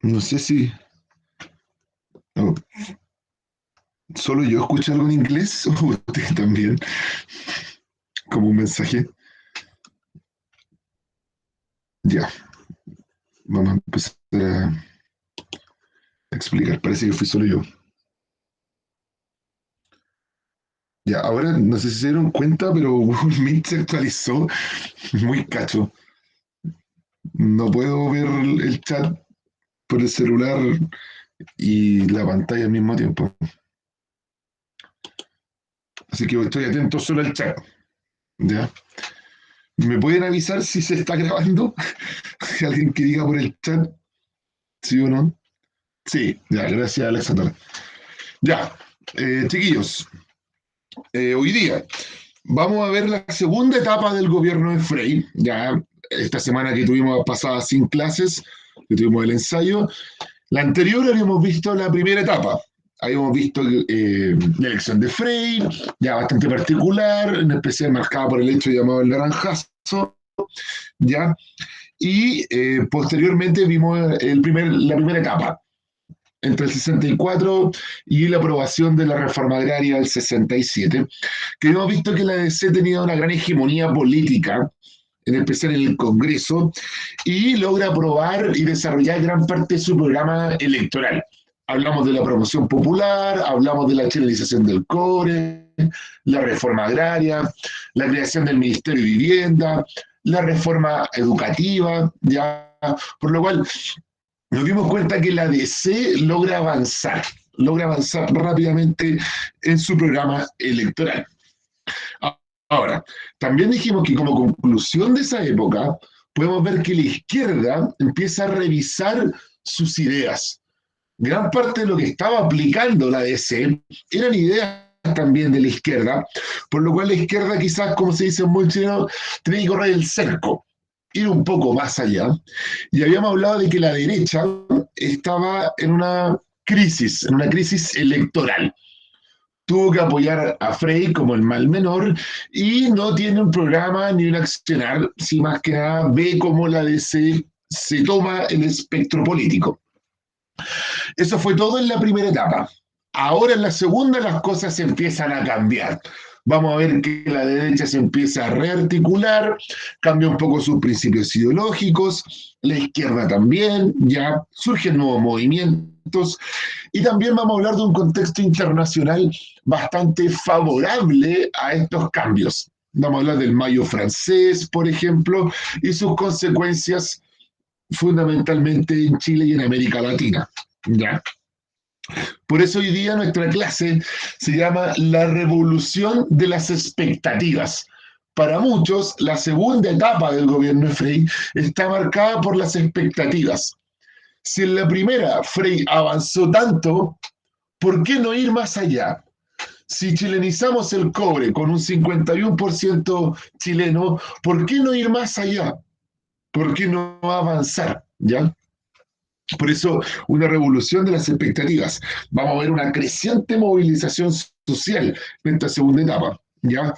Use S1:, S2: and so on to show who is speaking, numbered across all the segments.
S1: No sé si no, solo yo escucho algo en inglés o usted también, como un mensaje. Ya, vamos a empezar a explicar. Parece que fui solo yo. Ya, ahora no sé si se dieron cuenta, pero Google Meet se actualizó. Muy cacho. No puedo ver el chat por el celular y la pantalla al mismo tiempo. Así que estoy atento solo al chat. ¿Ya? ¿Me pueden avisar si se está grabando? ¿Alguien que diga por el chat? ¿Sí o no? Sí, ya, gracias Alexander. Ya, chiquillos, hoy día vamos a ver la segunda etapa del gobierno de Frey. Ya, esta semana que tuvimos pasada sin clases, que tuvimos el ensayo, la anterior habíamos visto la primera etapa. Habíamos visto la elección de Frey, ya bastante particular, en especial marcada por el hecho llamado el naranjazo, ya. Y posteriormente vimos la primera etapa, entre el 64 y la aprobación de la reforma agraria del 67, que hemos visto que la ADC tenía una gran hegemonía política, en especial en el Congreso, y logra aprobar y desarrollar gran parte de su programa electoral. Hablamos de la promoción popular, hablamos de la chilenización del cobre, la reforma agraria, la creación del Ministerio de Vivienda, la reforma educativa, ya, por lo cual nos dimos cuenta que la DC logra avanzar rápidamente en su programa electoral. Ahora, también dijimos que como conclusión de esa época, podemos ver que la izquierda empieza a revisar sus ideas. Gran parte de lo que estaba aplicando la DC eran ideas también de la izquierda, por lo cual la izquierda quizás, como se dice en buen chileno, tenía que correr el cerco, ir un poco más allá. Y habíamos hablado de que la derecha estaba en una crisis electoral. Tuvo que apoyar a Frey como el mal menor y no tiene un programa ni un accionar, si más que nada ve cómo la DC se toma el espectro político. Eso fue todo en la primera etapa. Ahora en la segunda las cosas empiezan a cambiar. Vamos a ver que la derecha se empieza a rearticular, cambia un poco sus principios ideológicos, la izquierda también, ya surgen nuevos movimientos y también vamos a hablar de un contexto internacional bastante favorable a estos cambios. Vamos a hablar del Mayo francés, por ejemplo, y sus consecuencias fundamentalmente en Chile y en América Latina. ¿Ya? Por eso hoy día nuestra clase se llama La revolución de las expectativas. Para muchos, la segunda etapa del gobierno de Frey está marcada por las expectativas. Si en la primera Frey avanzó tanto, ¿por qué no ir más allá? Si chilenizamos el cobre con un 51% chileno, ¿por qué no ir más allá? ¿Por qué no avanzar? ¿Ya? Por eso, una revolución de las expectativas. Vamos a ver una creciente movilización social en esta segunda etapa. ¿Ya?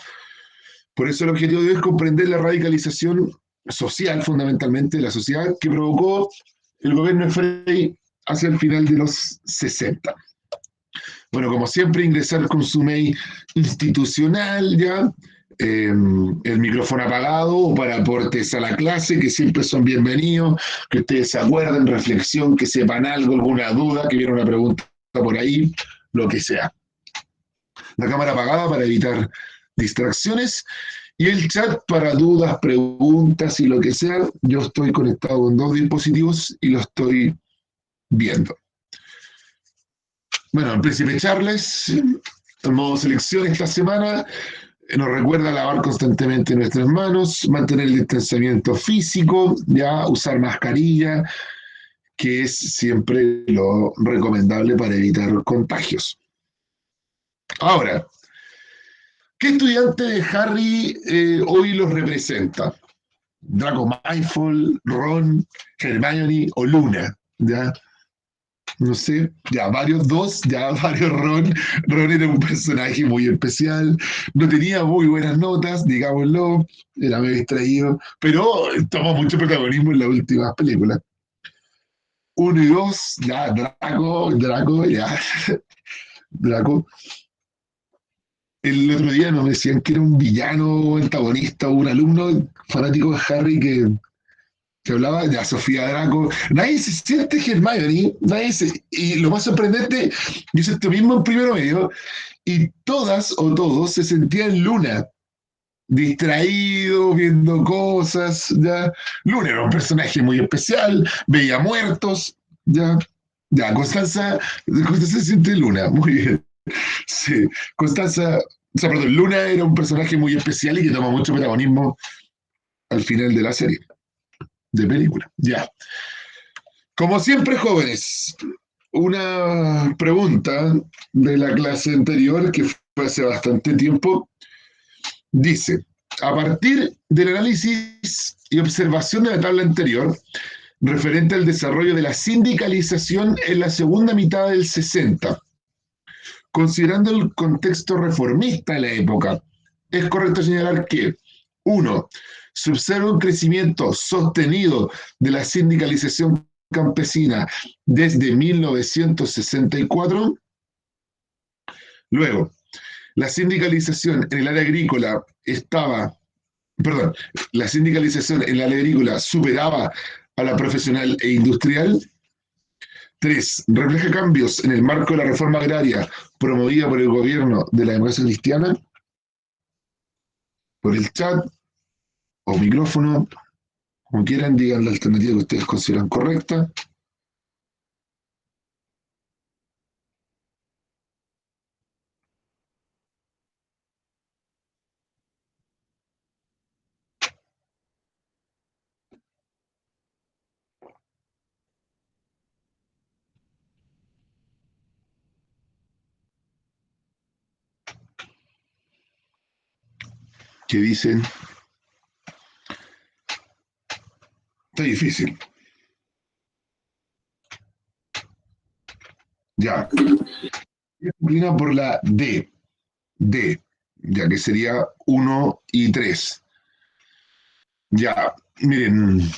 S1: Por eso el objetivo de hoy es comprender la radicalización social, fundamentalmente, de la sociedad que provocó el gobierno de Frey hacia el final de los 60. Bueno, como siempre, ingresar con su mail institucional, ¿ya? El micrófono apagado para aportes a la clase, que siempre son bienvenidos, que ustedes se acuerden, reflexión, que sepan algo, alguna duda, que viene una pregunta por ahí, lo que sea. La cámara apagada para evitar distracciones y el chat para dudas, preguntas y lo que sea. Yo estoy conectado con dos dispositivos y lo estoy viendo. Bueno, el príncipe Charles, en modo selección esta semana, nos recuerda lavar constantemente nuestras manos, mantener el distanciamiento físico, ya usar mascarilla, que es siempre lo recomendable para evitar contagios. Ahora, ¿qué estudiante de Harry hoy los representa? Draco Malfoy, Ron, Hermione o Luna, ¿ya? No sé, ya varios dos, ya varios Ron. Ron era un personaje muy especial, no tenía muy buenas notas, digámoslo, era medio distraído, pero tomó mucho protagonismo en las últimas películas. Uno y dos, ya, Draco, ya, Draco. El otro día nos decían que era un villano antagonista o un alumno fanático de Harry que hablaba de Sofía Draco. Nadie se siente Hermione, y lo más sorprendente, yo hice esto mismo en primero medio, y todas o todos se sentían Luna, distraído, viendo cosas, ya. Luna era un personaje muy especial, veía muertos, ya. Ya, Constanza se siente Luna, muy bien. Sí, Constanza, o sea, perdón, Luna era un personaje muy especial y que toma mucho protagonismo al final de la serie, de película. Ya. Como siempre, jóvenes, una pregunta de la clase anterior, que fue hace bastante tiempo, dice, a partir del análisis y observación de la tabla anterior, referente al desarrollo de la sindicalización en la segunda mitad del 60, considerando el contexto reformista de la época, es correcto señalar que, uno, se observa un crecimiento sostenido de la sindicalización campesina desde 1964. Luego, la sindicalización en el área agrícola la sindicalización en el área agrícola superaba a la profesional e industrial. Tres, refleja cambios en el marco de la reforma agraria promovida por el gobierno de la democracia cristiana. Por el chat o micrófono, como quieran, digan la alternativa que ustedes consideran correcta. ¿Qué dicen? Está difícil. Ya. Inclina por la D, ya que sería 1 y 3. Ya, miren,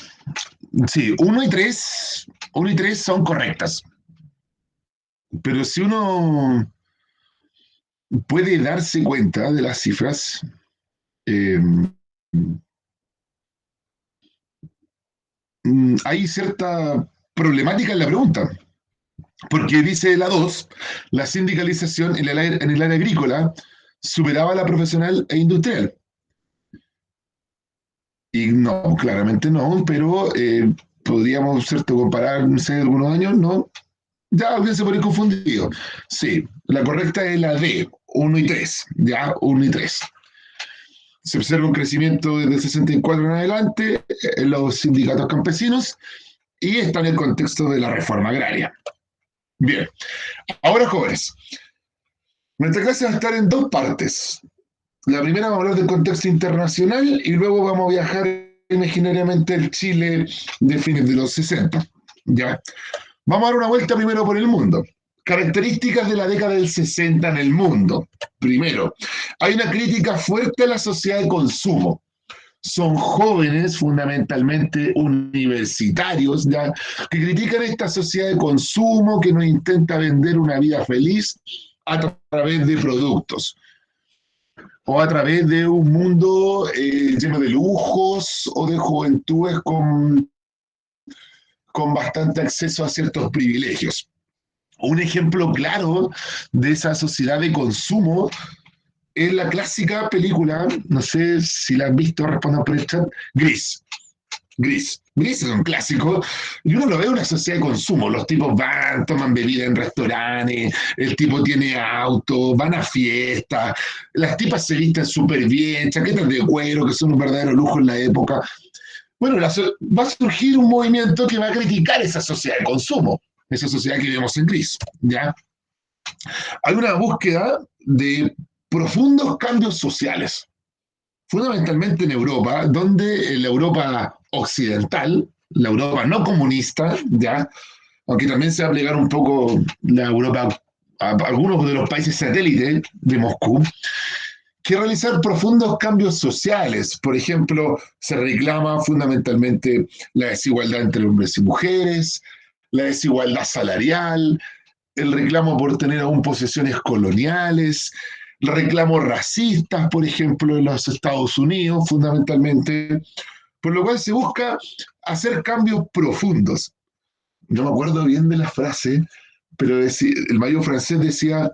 S1: sí, 1 y 3 son correctas. Pero si uno puede darse cuenta de las cifras, eh, hay cierta problemática en la pregunta, porque dice la 2, la sindicalización en el área agrícola superaba la profesional e industrial. Y no, claramente no, pero podríamos, ¿cierto?, comparar, no sé, algunos años, ¿no? Ya alguien se puede ir confundido. Sí, la correcta es la D, 1 y 3, ya, 1 y 3. Se observa un crecimiento desde 64 en adelante en los sindicatos campesinos y está en el contexto de la reforma agraria. Bien, ahora jóvenes, nuestra clase va a estar en dos partes. La primera vamos a hablar del contexto internacional y luego vamos a viajar imaginariamente al Chile de fines de los 60. ¿Ya? Vamos a dar una vuelta primero por el mundo. Características de la década del 60 en el mundo. Primero, hay una crítica fuerte a la sociedad de consumo. Son jóvenes, fundamentalmente universitarios, ¿ya?, que critican esta sociedad de consumo que nos intenta vender una vida feliz a través de productos o a través de un mundo lleno de lujos o de juventudes con bastante acceso a ciertos privilegios. Un ejemplo claro de esa sociedad de consumo es la clásica película, no sé si la han visto, respondan por el chat, Gris. Gris es un clásico, y uno lo ve en una sociedad de consumo. Los tipos van, toman bebida en restaurantes, el tipo tiene auto, van a fiestas, las tipas se visten súper bien, chaquetas de cuero, que son un verdadero lujo en la época. Bueno, va a surgir un movimiento que va a criticar esa sociedad de consumo, esa sociedad que vemos en Gris, ¿ya? Hay una búsqueda de profundos cambios sociales, fundamentalmente en Europa, donde la Europa occidental, la Europa no comunista, ya, aunque también se va a plegar un poco la Europa a algunos de los países satélites de Moscú, que realizar profundos cambios sociales. Por ejemplo, se reclama fundamentalmente la desigualdad entre hombres y mujeres, la desigualdad salarial, el reclamo por tener aún posesiones coloniales, reclamos racistas, por ejemplo, en los Estados Unidos, fundamentalmente, por lo cual se busca hacer cambios profundos. No me acuerdo bien de la frase, pero el mayo francés decía,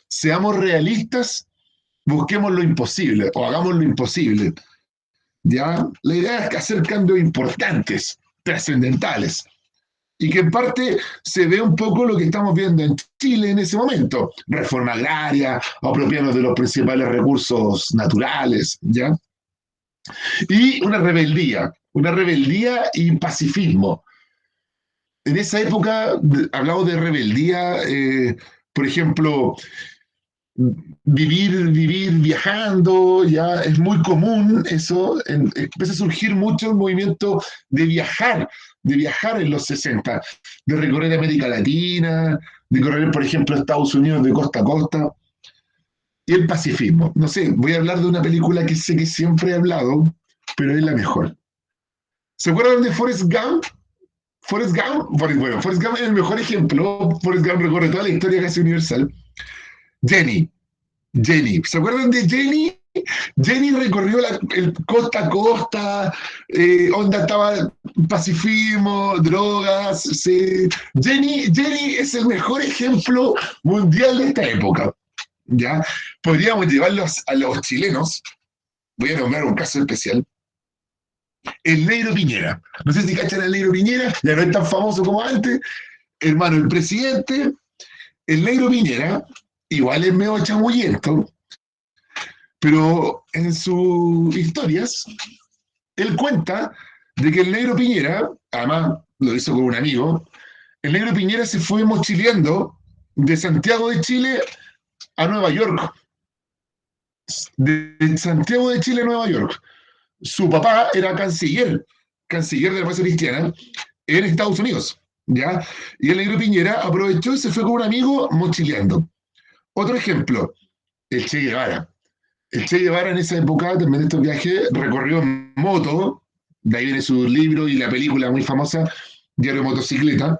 S1: seamos realistas, busquemos lo imposible o hagamos lo imposible. ¿Ya? La idea es hacer cambios importantes, trascendentales, y que en parte se ve un poco lo que estamos viendo en Chile en ese momento, reforma agraria, apropiarnos de los principales recursos naturales, ¿ya? Y una rebeldía y pacifismo. En esa época hablamos de rebeldía, por ejemplo, vivir viajando, ya es muy común eso, empieza a surgir mucho el movimiento de viajar en los 60, de recorrer América Latina, de correr, por ejemplo, Estados Unidos de costa a costa, y el pacifismo. No sé, voy a hablar de una película que sé que siempre he hablado, pero es la mejor. ¿Se acuerdan de Forrest Gump? Forrest Gump es el mejor ejemplo. Forrest Gump recorre toda la historia casi universal. Jenny, ¿se acuerdan de Jenny? Jenny recorrió el costa a costa, onda estaba pacifismo, drogas. Jenny es el mejor ejemplo mundial de esta época. ¿Ya? Podríamos llevarlos a los chilenos. Voy a nombrar un caso especial. El Negro Piñera. No sé si cachan al Negro Piñera, ya no es tan famoso como antes. Hermano, el presidente, el Negro Piñera, igual es medio chamullento, pero en sus historias, él cuenta de que el Negro Piñera, además lo hizo con un amigo, el Negro Piñera se fue mochileando de Santiago de Chile a Nueva York. De Santiago de Chile a Nueva York. Su papá era canciller de la República Cristiana en Estados Unidos, ¿ya? Y el Negro Piñera aprovechó y se fue con un amigo mochileando. Otro ejemplo, el Che Guevara. El Che Guevara en esa época, también de estos viajes, recorrió en moto, de ahí viene su libro y la película muy famosa, Diario de Motocicleta,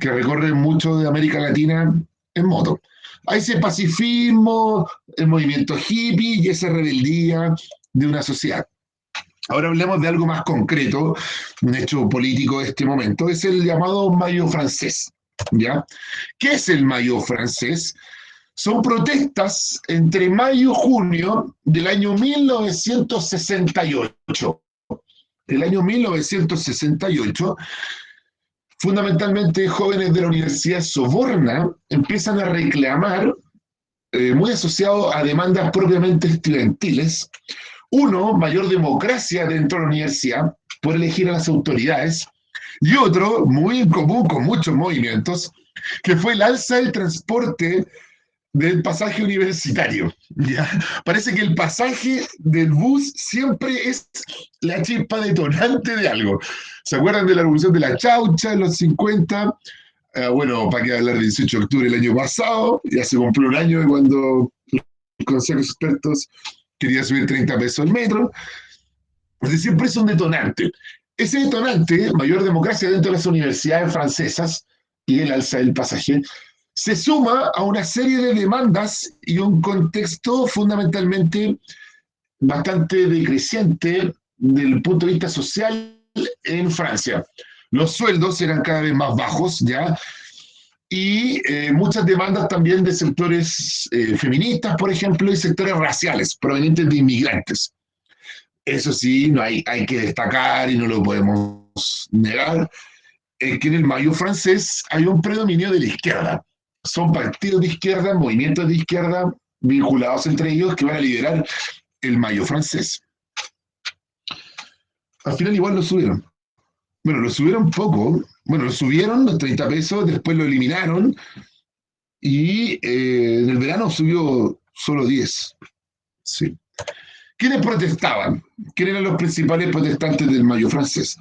S1: que recorre mucho de América Latina en moto. Hay ese pacifismo, el movimiento hippie y esa rebeldía de una sociedad. Ahora hablemos de algo más concreto, un hecho político de este momento, es el llamado Mayo francés, ¿ya? ¿Qué es el Mayo francés? Son protestas entre mayo y junio del año 1968. El año 1968, fundamentalmente jóvenes de la Universidad de Soborna empiezan a reclamar, muy asociado a demandas propiamente estudiantiles, uno, mayor democracia dentro de la universidad por elegir a las autoridades, y otro, muy común con muchos movimientos, que fue el alza del transporte del pasaje universitario. ¿Ya? Parece que el pasaje del bus siempre es la chispa detonante de algo. ¿Se acuerdan de la revolución de la chaucha en los 50? Bueno, para qué hablar del 18 de octubre del año pasado, ya se cumplió un año de cuando el Consejo de Expertos quería subir 30 pesos el metro. Entonces siempre es un detonante. Ese detonante, mayor democracia dentro de las universidades francesas y el alza del pasaje, se suma a una serie de demandas y un contexto fundamentalmente bastante decreciente desde el punto de vista social en Francia. Los sueldos eran cada vez más bajos, ¿ya? Y muchas demandas también de sectores feministas, por ejemplo, y sectores raciales provenientes de inmigrantes. Eso sí, no hay que destacar y no lo podemos negar, que en el Mayo francés hay un predominio de la izquierda. Son partidos de izquierda, movimientos de izquierda vinculados entre ellos que van a liderar el Mayo francés. Al final igual lo subieron. Bueno, lo subieron poco. Bueno, lo subieron los 30 pesos, después lo eliminaron y en el verano subió solo 10. Sí. ¿Quiénes protestaban? ¿Quiénes eran los principales protestantes del Mayo francés?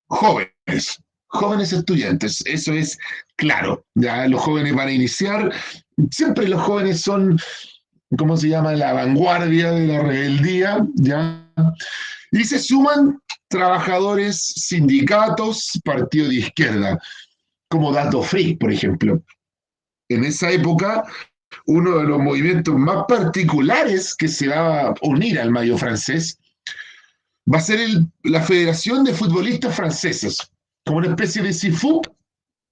S1: Jóvenes estudiantes, eso es claro. Ya los jóvenes van a iniciar, siempre los jóvenes son, ¿cómo se llama?, la vanguardia de la rebeldía, ¿ya? Y se suman trabajadores, sindicatos, partido de izquierda. como dato freak, por ejemplo. En esa época, uno de los movimientos más particulares que se va a unir al Mayo francés va a ser la Federación de Futbolistas Franceses, como una especie de SIFU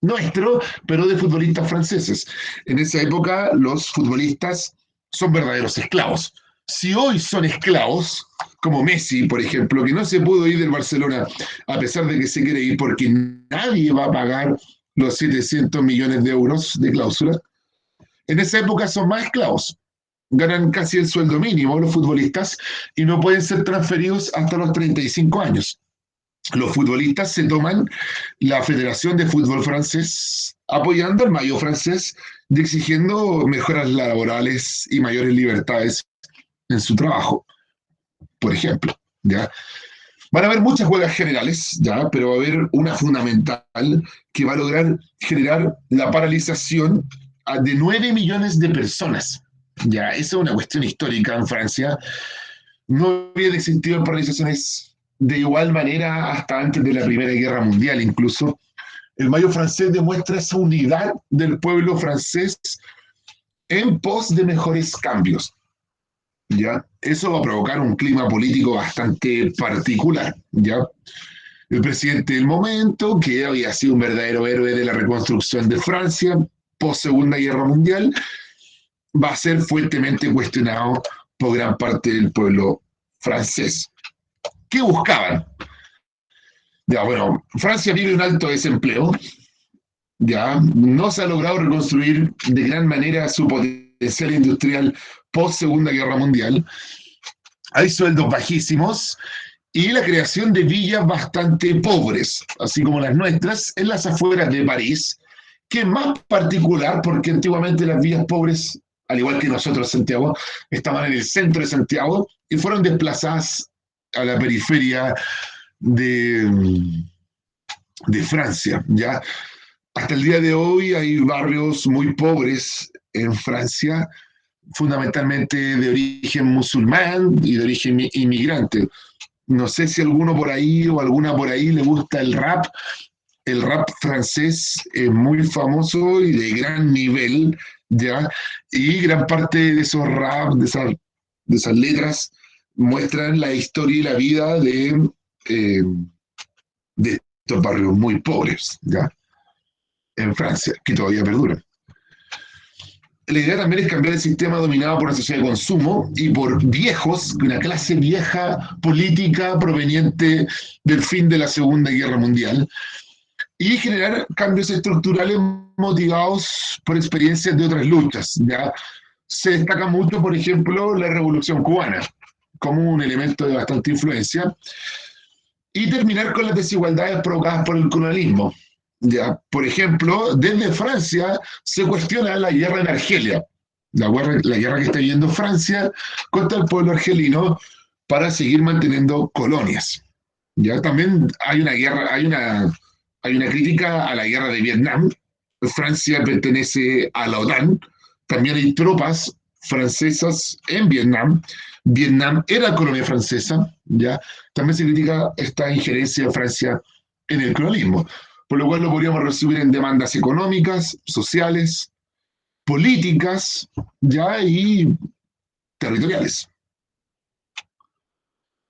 S1: nuestro, pero de futbolistas franceses. En esa época los futbolistas son verdaderos esclavos. Si hoy son esclavos, como Messi, por ejemplo, que no se pudo ir del Barcelona a pesar de que se quiere ir porque nadie va a pagar los 700 millones de euros de cláusula, en esa época son más esclavos. Ganan casi el sueldo mínimo los futbolistas y no pueden ser transferidos hasta los 35 años. Los futbolistas se toman la Federación de Fútbol francés apoyando al Mayo francés y exigiendo mejoras laborales y mayores libertades en su trabajo, por ejemplo. ¿Ya? Van a haber muchas huelgas generales, ¿ya? Pero va a haber una fundamental que va a lograr generar la paralización de 9 millones de personas. Ya, esa es una cuestión histórica en Francia. No habían existido paralizaciones de igual manera hasta antes de la Primera Guerra Mundial, incluso. El Mayo francés demuestra esa unidad del pueblo francés en pos de mejores cambios. ¿Ya? Eso va a provocar un clima político bastante particular. ¿Ya? El presidente del momento, que había sido un verdadero héroe de la reconstrucción de Francia post Segunda Guerra Mundial, va a ser fuertemente cuestionado por gran parte del pueblo francés. ¿Qué buscaban? Ya, bueno, Francia vive un alto desempleo, ya no se ha logrado reconstruir de gran manera su potencial industrial post Segunda Guerra Mundial, hay sueldos bajísimos y la creación de villas bastante pobres, así como las nuestras, en las afueras de París, que es más particular porque antiguamente las villas pobres, al igual que nosotros Santiago, estaban en el centro de Santiago y fueron desplazadas a la periferia de, de Francia. ¿Ya? Hasta el día de hoy hay barrios muy pobres en Francia, fundamentalmente de origen musulmán y de origen inmigrante. No sé si alguno por ahí o alguna por ahí le gusta el rap. El rap francés es muy famoso y de gran nivel, ¿ya? Y gran parte de esos rap, de esas letras, muestran la historia y la vida eh, de estos barrios muy pobres, ¿ya? En Francia, que todavía perduran. La idea también es cambiar el sistema dominado por una sociedad de consumo y por viejos, una clase vieja política proveniente del fin de la Segunda Guerra Mundial, y generar cambios estructurales motivados por experiencias de otras luchas. ¿Ya? Se destaca mucho, por ejemplo, la Revolución Cubana como un elemento de bastante influencia, y terminar con las desigualdades provocadas por el colonialismo. Ya, por ejemplo, desde Francia se cuestiona la guerra en Argelia, la guerra que está viviendo Francia contra el pueblo argelino para seguir manteniendo colonias. Ya también hay una guerra, hay una crítica a la guerra de Vietnam. Francia pertenece a la OTAN. También hay tropas francesas en Vietnam. Vietnam era colonia francesa, ¿ya? También se critica esta injerencia de Francia en el colonialismo, por lo cual lo podríamos resumir en demandas económicas, sociales, políticas, ¿ya? Y territoriales.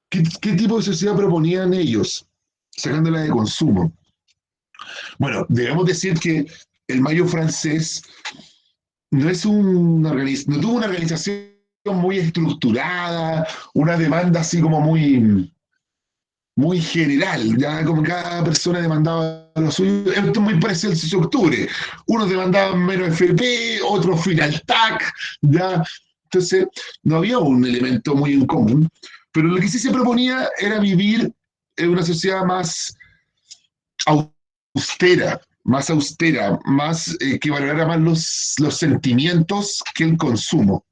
S1: ¿Qué tipo de sociedad proponían ellos, sacándola de consumo? Bueno, debemos decir que el Mayo francés no es no tuvo una organización muy estructurada, una demanda así como muy general, ya como cada persona demandaba lo suyo. Esto es muy parecido al 6 de octubre. Unos demandaban menos FP, otros final TAC, ya. Entonces, no había un elemento muy en común, pero lo que sí se proponía era vivir en una sociedad austera, que valorara más los sentimientos que el consumo.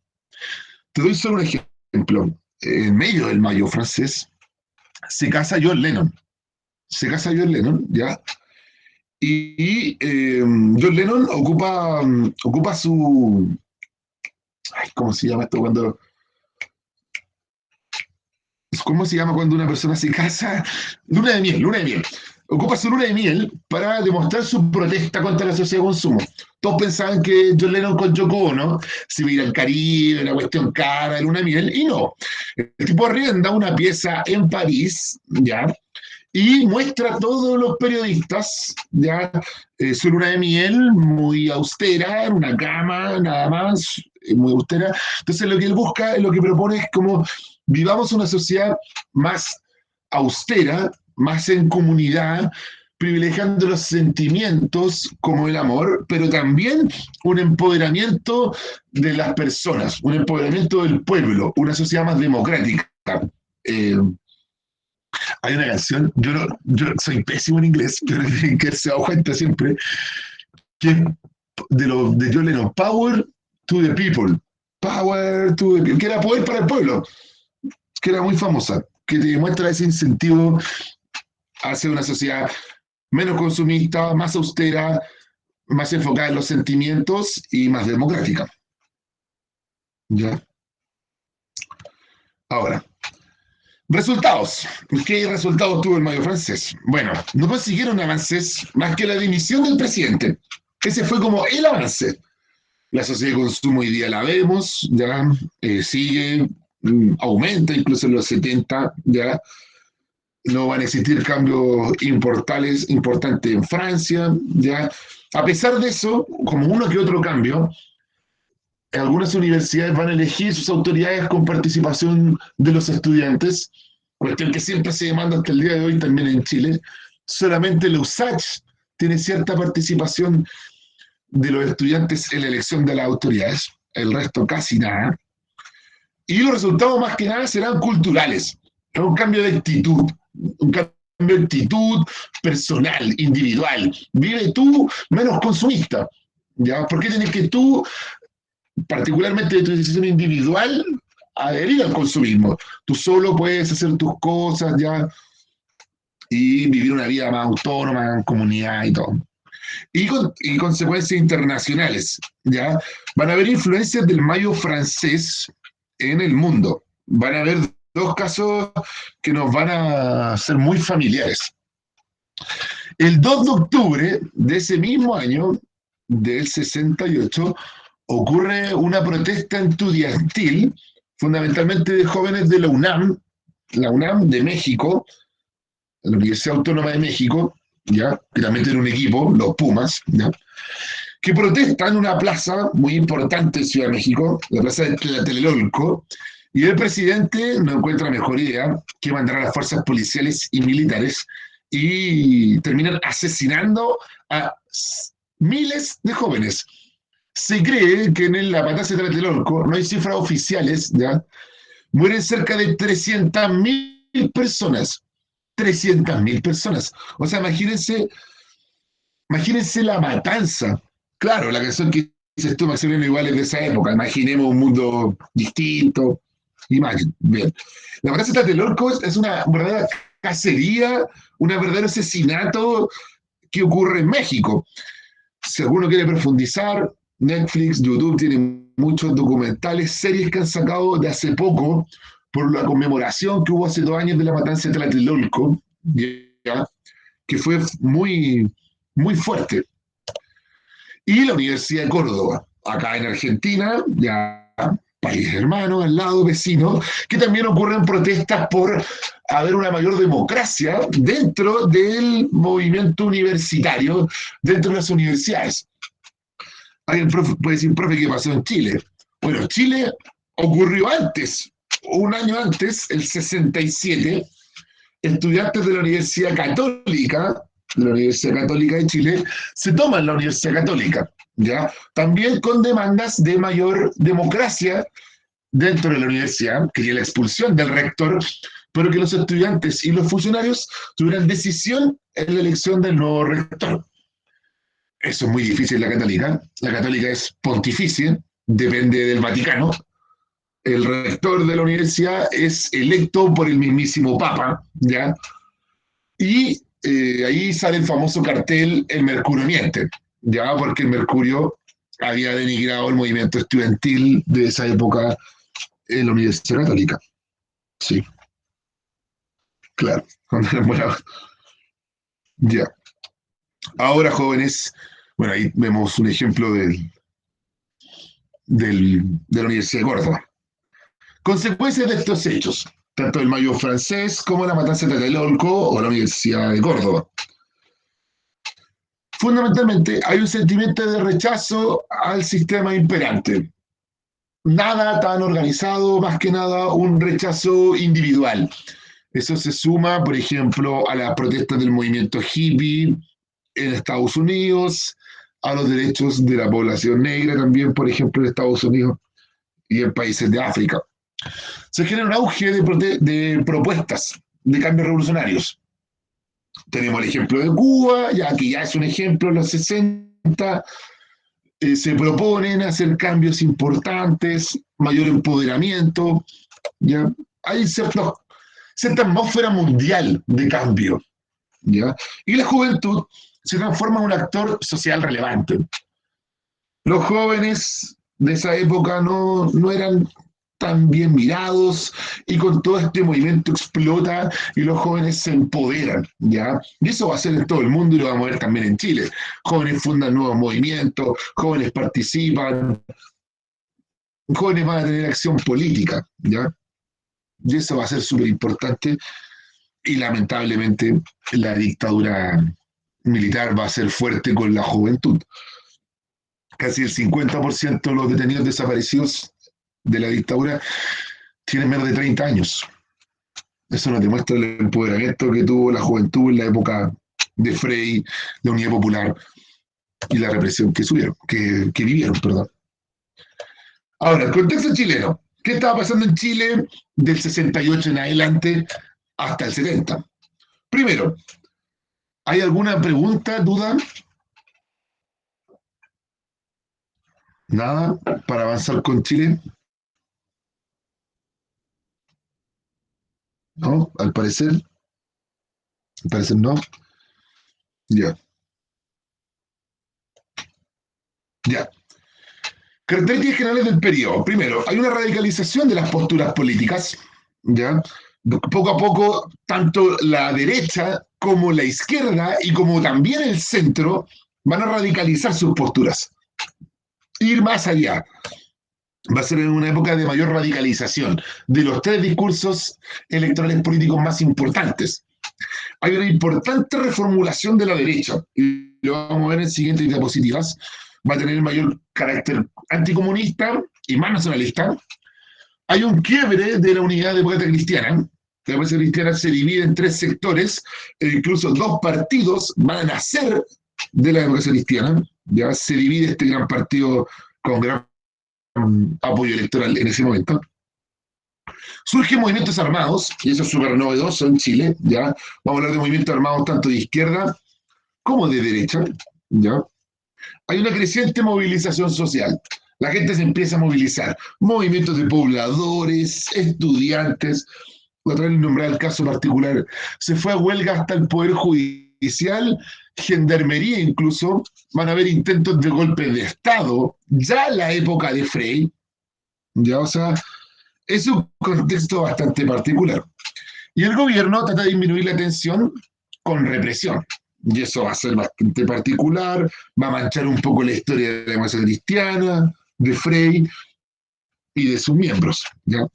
S1: Te doy solo un ejemplo. En medio del Mayo francés se casa John Lennon. Se casa John Lennon, ¿ya? Y John Lennon ocupa su... Ay, ¿cómo se llama esto cuando... ¿Cómo se llama cuando una persona se casa? Luna de miel, luna de miel. ocupa su luna de miel para demostrar su protesta contra la sociedad de consumo. Todos pensaban que John Lennon con Yoko Ono se iba a ir al Caribe, una cuestión cara de luna de miel, y no. El tipo arrienda una pieza en París, ¿ya? Y muestra a todos los periodistas, ¿ya? Su luna de miel muy austera, en una cama, nada más, muy austera. Entonces lo que él busca, lo que propone es como vivamos una sociedad más austera, más en comunidad, privilegiando los sentimientos como el amor, pero también un empoderamiento de las personas, un empoderamiento del pueblo, una sociedad más democrática. Eh, Hay una canción, yo soy pésimo en inglés, pero que se da cuenta siempre, que es de John Lennon, Power to the People, Power to the People, que era poder para el pueblo, que era muy famosa, que te demuestra ese incentivo hacia una sociedad menos consumista, más austera, más enfocada en los sentimientos y más democrática. ¿Ya? Ahora, resultados. ¿Qué resultados tuvo el Mayo francés? Bueno, no consiguieron avances más que la dimisión del presidente. Ese fue como el avance. La sociedad de consumo hoy día la vemos, ya sigue, aumenta incluso en los 70, ya no van a existir cambios importantes en Francia, ya. A pesar de eso, como uno que otro cambio, algunas universidades van a elegir sus autoridades con participación de los estudiantes, cuestión que siempre se demanda hasta el día de hoy también en Chile. Solamente la USACH tiene cierta participación de los estudiantes en la elección de las autoridades, el resto casi nada. Y los resultados más que nada serán culturales, es un cambio de actitud, un cambio de actitud personal, individual. Vive tú menos consumista. ¿Ya? ¿Por qué tienes que tú, particularmente de tu decisión individual, adherir al consumismo? Tú solo puedes hacer tus cosas ya y vivir una vida más autónoma, en comunidad y todo. Y consecuencias internacionales, ¿ya? Van a haber influencias del mayo francés en el mundo. Van a haber dos casos que nos van a ser muy familiares. El 2 de octubre de ese mismo año, del 68, ocurre una protesta estudiantil, fundamentalmente de jóvenes de la UNAM de México, la Universidad Autónoma de México, ¿ya? Que también tiene un equipo, los Pumas, ¿ya? Que protestan en una plaza muy importante en Ciudad de México, la plaza de Tlatelolco, y el presidente no encuentra mejor idea que mandar a las fuerzas policiales y militares y terminan asesinando a miles de jóvenes. Se cree que en la matanza de Tlatelolco, no hay cifras oficiales, ¿ya? Mueren cerca de 300.000 personas. 300.000 personas. O sea, imagínense la matanza. Claro, la canción que dices tú, Maximiliano, igual es de esa época. Imaginemos un mundo distinto. Bien. La matanza de Tlatelolco es una verdadera cacería, un verdadero asesinato que ocurre en México. Si alguno quiere profundizar, Netflix, YouTube tienen muchos documentales, series que han sacado de hace poco por la conmemoración que hubo hace 2 años de la matanza de Tlatelolco, ¿ya? Que fue muy, muy fuerte. Y la Universidad de Córdoba, acá en Argentina, ya país hermano, al lado, vecino, que también ocurren protestas por haber una mayor democracia dentro del movimiento universitario, dentro de las universidades. Alguien puede decir, profe, ¿qué pasó en Chile? Bueno, Chile ocurrió antes, un año antes, el 67, estudiantes de la Universidad Católica, de Chile, se toman la Universidad Católica, ¿ya? También con demandas de mayor democracia dentro de la universidad, quería la expulsión del rector, pero que los estudiantes y los funcionarios tuvieran decisión en la elección del nuevo rector. Eso es muy difícil en la católica. La católica es pontificia, depende del Vaticano. El rector de la universidad es electo por el mismísimo Papa, ¿ya? Y ahí sale el famoso cartel El Mercurio Miente, ¿ya? Porque el Mercurio había denigrado el movimiento estudiantil de esa época en la Universidad Católica. Sí, claro. Ya. Ahora, jóvenes, bueno, ahí vemos un ejemplo de la Universidad de Córdoba. Consecuencias de estos hechos, tanto el Mayo francés como la matanza de Tlatelolco o la Universidad de Córdoba. Fundamentalmente, hay un sentimiento de rechazo al sistema imperante. Nada tan organizado, más que nada un rechazo individual. Eso se suma, por ejemplo, a las protestas del movimiento hippie en Estados Unidos, a los derechos de la población negra también, por ejemplo, en Estados Unidos y en países de África. Se genera un auge de propuestas de cambios revolucionarios. Tenemos el ejemplo de Cuba, ya que ya es un ejemplo en los 60, se proponen hacer cambios importantes, mayor empoderamiento, ¿ya? Hay cierta atmósfera mundial de cambio, ¿ya? Y la juventud se transforma en un actor social relevante. Los jóvenes de esa época no eran tan bien mirados y con todo este movimiento explota y los jóvenes se empoderan, ¿ya? Y eso va a ser en todo el mundo y lo vamos a ver también en Chile. Jóvenes fundan nuevos movimientos, jóvenes participan, jóvenes van a tener acción política, ¿ya? Y eso va a ser súper importante y lamentablemente la dictadura militar va a ser fuerte con la juventud. Casi el 50% de los detenidos desaparecidos de la dictadura tienen menos de 30 años. Eso nos demuestra el empoderamiento que tuvo la juventud en la época de Frei, la Unidad Popular y la represión que vivieron, perdón. Ahora, el contexto chileno. ¿Qué estaba pasando en Chile del 68 en adelante hasta el 70? Primero, ¿hay alguna pregunta, duda? Nada para avanzar con Chile. No, al parecer no. Ya, ya. Características generales del periodo. Primero, hay una radicalización de las posturas políticas, ¿ya? Poco a poco, tanto la derecha como la izquierda y como también el centro van a radicalizar sus posturas. Ir más allá. Va a ser en una época de mayor radicalización de los tres discursos electorales políticos más importantes. Hay una importante reformulación de la derecha, y lo vamos a ver en siguientes diapositivas. Va a tener mayor carácter anticomunista y más nacionalista. Hay un quiebre de la unidad democrática cristiana. La democracia cristiana se divide en tres sectores, e incluso dos partidos van a nacer de la democracia cristiana. Ya se divide este gran partido con gran apoyo electoral en ese momento. Surgen movimientos armados, y eso es súper novedoso en Chile, ¿ya? Vamos a hablar de movimientos armados tanto de izquierda como de derecha, ¿ya? Hay una creciente movilización social. La gente se empieza a movilizar. Movimientos de pobladores, estudiantes. Otra vez nombrar el caso particular. Se fue a huelga hasta el Poder Judicial, Gendarmería incluso. Van a haber intentos de golpe de Estado. Ya en la época de Frei. Ya, o sea, es un contexto bastante particular. Y el gobierno trata de disminuir la tensión con represión. Y eso va a ser bastante particular, va a manchar un poco la historia de la democracia cristiana, de Frei y de sus miembros. ¿Ya?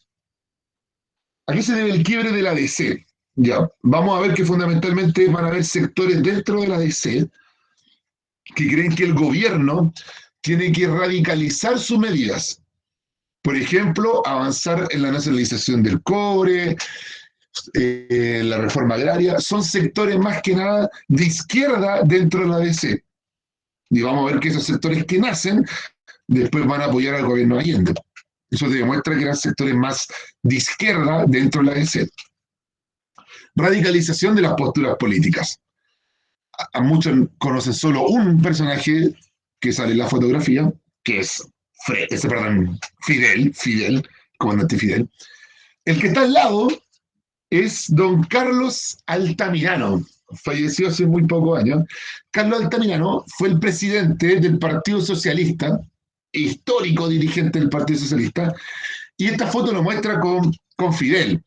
S1: ¿A qué se debe el quiebre de la DC? Ya, vamos a ver que fundamentalmente van a haber sectores dentro de la DC que creen que el gobierno tiene que radicalizar sus medidas. Por ejemplo, avanzar en la nacionalización del cobre, la reforma agraria, son sectores más que nada de izquierda dentro de la DC. Y vamos a ver que esos sectores que nacen después van a apoyar al gobierno Allende. Eso demuestra que eran sectores más de izquierda dentro de la DC. Radicalización de las posturas políticas. A muchos conocen solo un personaje que sale en la fotografía, que es Fidel, comandante Fidel. El que está al lado es don Carlos Altamirano, falleció hace muy pocos años. Carlos Altamirano fue el presidente del Partido Socialista, histórico dirigente del Partido Socialista, y esta foto lo muestra con Fidel.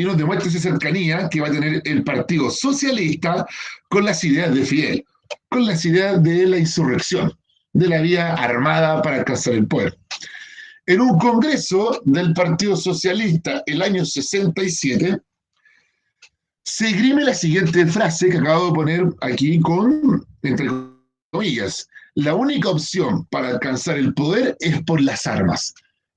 S1: y nos demuestra esa cercanía que va a tener el Partido Socialista con las ideas de Fidel, con las ideas de la insurrección, de la vía armada para alcanzar el poder. En un congreso del Partido Socialista el año 67, se esgrime la siguiente frase que acabo de poner aquí con, entre comillas, la única opción para alcanzar el poder es por las armas.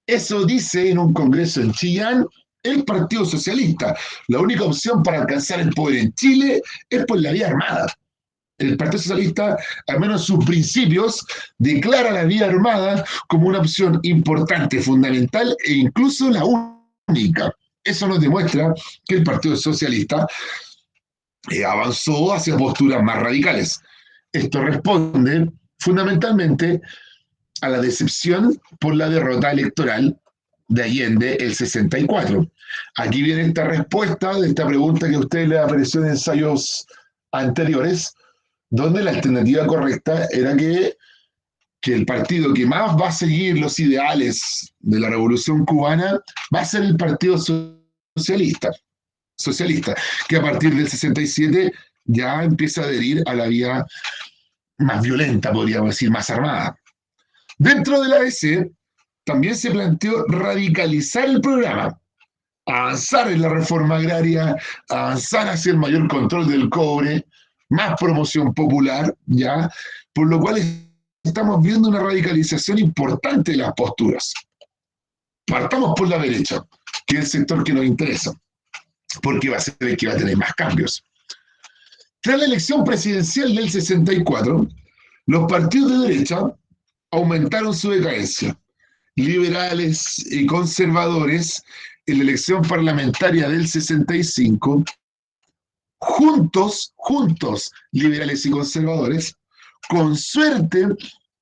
S1: Eso dice en un congreso en Chillán el Partido Socialista. La única opción para alcanzar el poder en Chile es por la vía armada. El Partido Socialista, al menos en sus principios, declara la vía armada como una opción importante, fundamental e incluso la única. Eso nos demuestra que el Partido Socialista avanzó hacia posturas más radicales. Esto responde fundamentalmente a la decepción por la derrota electoral de Allende el 64. Aquí viene esta respuesta de esta pregunta que a usted le apareció en ensayos anteriores, donde la alternativa correcta era que el partido que más va a seguir los ideales de la Revolución Cubana va a ser el Partido Socialista, que a partir del 67 ya empieza a adherir a la vía más violenta, podríamos decir, más armada. Dentro de la ADC también se planteó radicalizar el programa, avanzar en la reforma agraria, avanzar hacia el mayor control del cobre, más promoción popular, ¿ya? Por lo cual estamos viendo una radicalización importante de las posturas. Partamos por la derecha, que es el sector que nos interesa, porque va a ser el que va a tener más cambios. Tras la elección presidencial del 64, los partidos de derecha aumentaron su decadencia. Liberales y conservadores en la elección parlamentaria del 65, juntos, liberales y conservadores, con suerte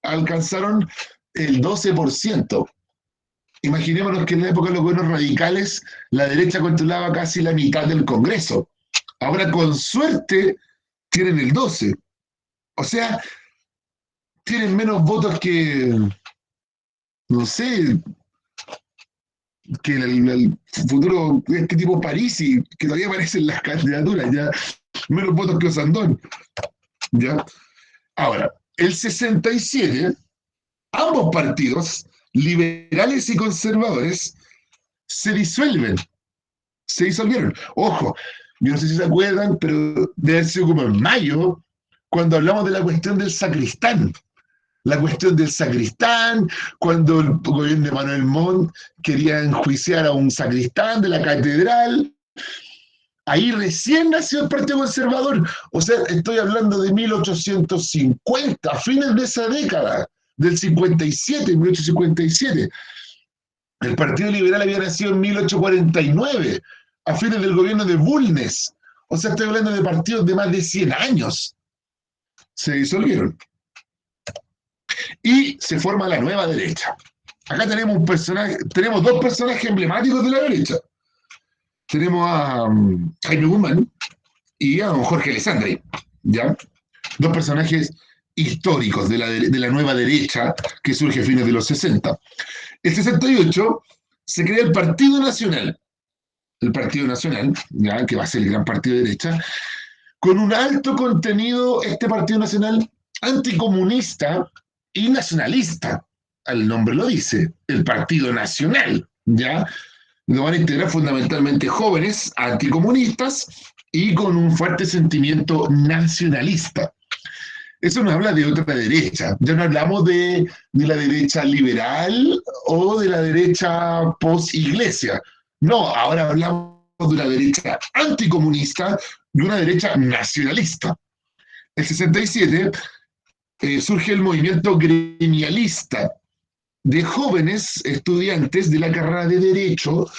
S1: alcanzaron el 12%. Imaginémonos que en la época de los gobiernos radicales la derecha controlaba casi la mitad del Congreso. Ahora con suerte tienen el 12%. O sea, tienen menos votos que, no sé, que el futuro, este tipo Parisi, que todavía aparecen las candidaturas, ya menos votos que Osandón. ¿Ya? Ahora, el 67, ambos partidos, liberales y conservadores, se disolvieron. Ojo, yo no sé si se acuerdan, pero debe haber sido como en mayo, cuando hablamos de la cuestión del sacristán. La cuestión del sacristán, cuando el gobierno de Manuel Montt quería enjuiciar a un sacristán de la catedral. Ahí recién nació el Partido Conservador. O sea, estoy hablando de 1850, a fines de esa década, del 57, 1857. El Partido Liberal había nacido en 1849, a fines del gobierno de Bulnes. O sea, estoy hablando de partidos de más de 100 años. Se disolvieron. Y se forma la nueva derecha. Acá tenemos dos personajes emblemáticos de la derecha. Tenemos a Jaime Guzmán y a don Jorge Alessandri, ¿ya? Dos personajes históricos de la nueva derecha que surge a fines de los 60. El 68 se crea el Partido Nacional, ¿ya? Que va a ser el gran partido de derecha, con un alto contenido, este Partido Nacional, anticomunista y nacionalista. El nombre lo dice, el Partido Nacional, ¿ya? Lo van a integrar fundamentalmente jóvenes anticomunistas y con un fuerte sentimiento nacionalista. Eso nos habla de otra derecha. Ya no hablamos de la derecha liberal o de la derecha post-iglesia. No, ahora hablamos de una derecha anticomunista y una derecha nacionalista. El 67 surge el movimiento gremialista de jóvenes estudiantes de la carrera de Derecho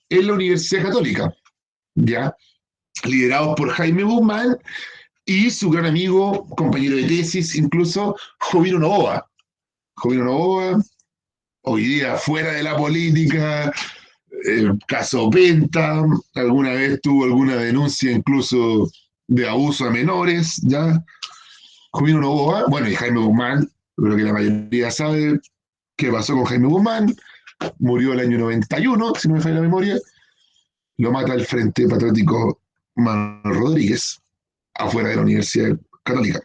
S1: en la Universidad Católica, ¿ya? Liderados por Jaime Guzmán y su gran amigo, compañero de tesis, incluso Jovino Novoa. Jovino Novoa, hoy día fuera de la política, caso Penta, alguna vez tuvo alguna denuncia incluso de abuso a menores, ¿ya? Jovino Novoa, bueno, y Jaime Guzmán, creo que la mayoría sabe qué pasó con Jaime Guzmán, murió el año 91, si no me falla la memoria, lo mata el Frente Patriótico Manuel Rodríguez, afuera de la Universidad Católica.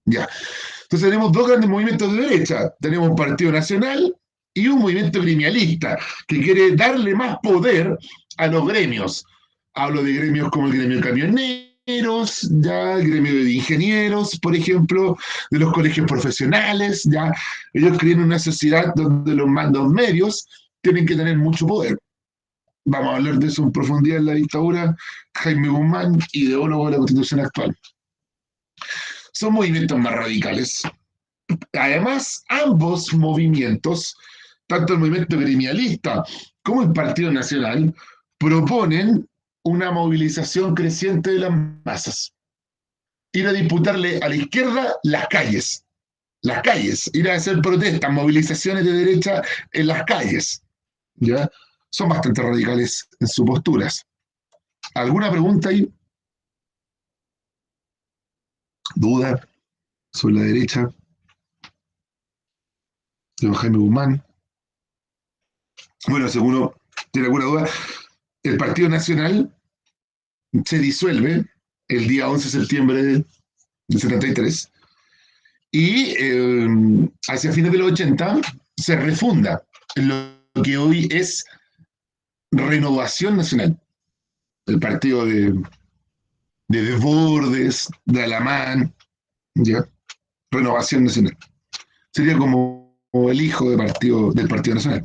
S1: Ya. Entonces tenemos dos grandes movimientos de derecha. Tenemos un partido nacional y un movimiento gremialista que quiere darle más poder a los gremios. Hablo de gremios como el gremio de camioneros, ya, el gremio de ingenieros, por ejemplo, de los colegios profesionales, ya. Ellos creen una sociedad donde los mandos medios tienen que tener mucho poder. Vamos a hablar de eso en profundidad en la dictadura. Jaime Guzmán, ideólogo de la Constitución actual. Son movimientos más radicales. Además, ambos movimientos, tanto el movimiento gremialista como el Partido Nacional, proponen una movilización creciente de las masas. Ir a disputarle a la izquierda las calles, ir a hacer protestas, movilizaciones de derecha en las calles. ¿Ya? Son bastante radicales en sus posturas. ¿Alguna pregunta ahí? ¿Duda sobre la derecha? De Jaime Guzmán. Bueno, si uno tiene alguna duda, el Partido Nacional se disuelve el día 11 de septiembre del 73 y hacia fines de los 80 se refunda en lo que hoy es Renovación Nacional, el partido de Desbordes, de Alamán, ¿ya? Renovación Nacional. Sería como el hijo del Partido Nacional.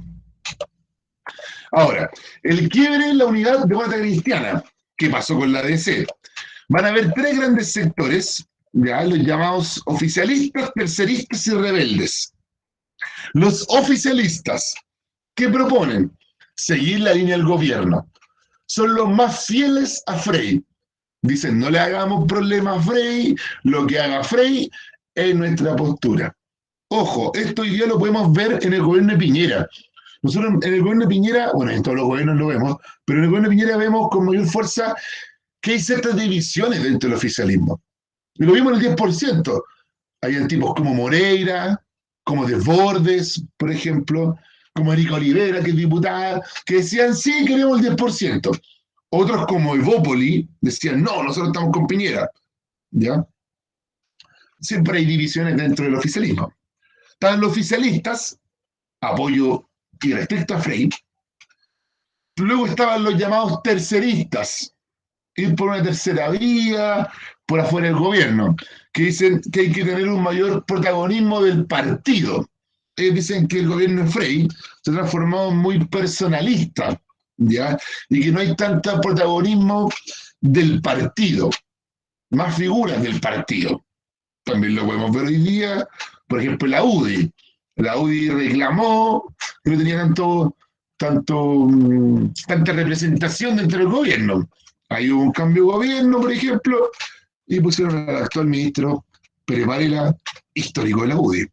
S1: Ahora, el quiebre en la unidad demócrata cristiana, ¿qué pasó con la DC? Van a haber tres grandes sectores, ya, los llamados oficialistas, terceristas y rebeldes. Los oficialistas, ¿qué proponen? Seguir la línea del gobierno. Son los más fieles a Frei. Dicen, no le hagamos problema a Frei, lo que haga Frei es nuestra postura. Ojo, esto hoy día lo podemos ver en el gobierno de Piñera. Nosotros en el gobierno de Piñera, bueno, en todos los gobiernos lo vemos, pero en el gobierno de Piñera vemos con mayor fuerza que hay ciertas divisiones dentro del oficialismo. Y lo vimos en el 10%. Hay tipos como Moreira, como Desbordes, por ejemplo, como Erika Olivera, que es diputada, que decían, sí, queremos el 10%. Otros como Evópoli decían, no, nosotros estamos con Piñera. ¿Ya? Siempre hay divisiones dentro del oficialismo. Están los oficialistas, apoyo irrestricto a Frei. Luego estaban los llamados terceristas, ir por una tercera vía, por afuera del gobierno, que dicen que hay que tener un mayor protagonismo del partido. Ellos dicen que el gobierno de Frei se ha transformado en muy personalista, ¿ya? Y que no hay tanto protagonismo del partido, más figuras del partido. También lo podemos ver hoy día, por ejemplo, la UDI. La UDI reclamó que no tenía tanta representación dentro del gobierno. Hay un cambio de gobierno, por ejemplo, y pusieron al actual ministro Pérez Varela, histórico de la UDI.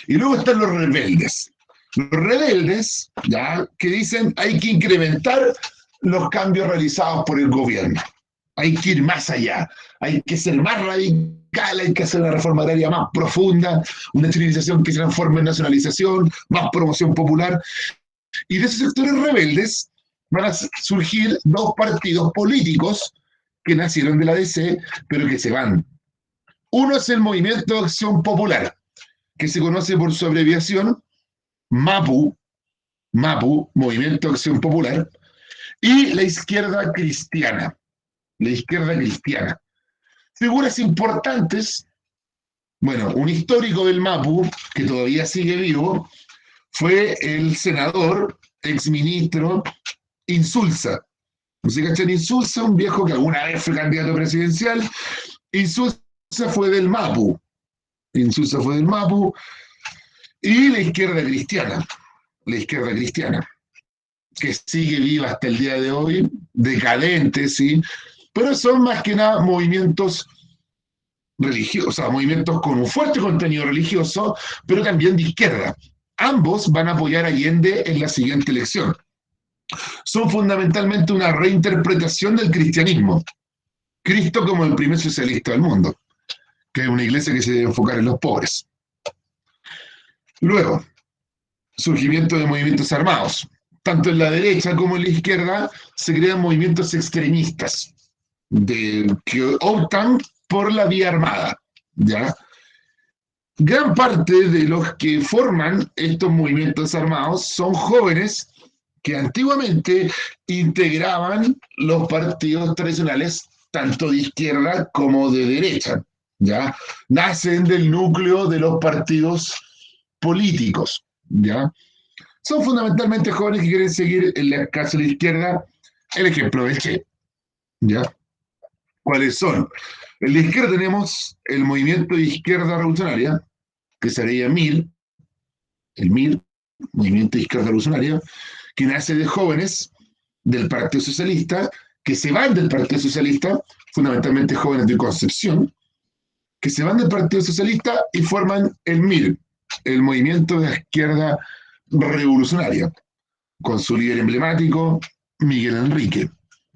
S1: Y luego están los rebeldes. Los rebeldes, ya, que dicen hay que incrementar los cambios realizados por el gobierno. Hay que ir más allá, hay que ser más radical, hay que hacer una reforma agraria más profunda, una chilenización que se transforme en nacionalización, más promoción popular. Y de esos sectores rebeldes van a surgir dos partidos políticos que nacieron de la DC, pero que se van. Uno es el Movimiento de Acción Popular, que se conoce por su abreviación MAPU, Movimiento de Acción Popular, y la izquierda cristiana. Figuras importantes, bueno, un histórico del MAPU, que todavía sigue vivo, fue el senador, exministro Insulza. ¿No se cachan? Insulza, un viejo que alguna vez fue candidato presidencial. Insulza fue del MAPU. Y la izquierda cristiana, que sigue viva hasta el día de hoy, decadente, sí, pero son más que nada movimientos religiosos, o sea, movimientos con un fuerte contenido religioso, pero también de izquierda. Ambos van a apoyar a Allende en la siguiente elección. Son fundamentalmente una reinterpretación del cristianismo. Cristo como el primer socialista del mundo, que es una iglesia que se debe enfocar en los pobres. Luego, surgimiento de movimientos armados. tanto en la derecha como en la izquierda, se crean movimientos extremistas que optan por la vía armada, ¿ya? Gran parte de los que forman estos movimientos armados son jóvenes que antiguamente integraban los partidos tradicionales, tanto de izquierda como de derecha, ¿ya? Nacen del núcleo de los partidos políticos, ¿ya? Son fundamentalmente jóvenes que quieren seguir, en el caso de la izquierda, el ejemplo del Che, ¿ya? ¿Cuáles son? En la izquierda tenemos el movimiento de izquierda revolucionaria, que sería MIR, Movimiento de Izquierda Revolucionaria, que nace de jóvenes del Partido Socialista, que se van del Partido Socialista, fundamentalmente jóvenes de Concepción, que se van del Partido Socialista y forman el MIR, el Movimiento de Izquierda Revolucionaria, con su líder emblemático, Miguel Enrique,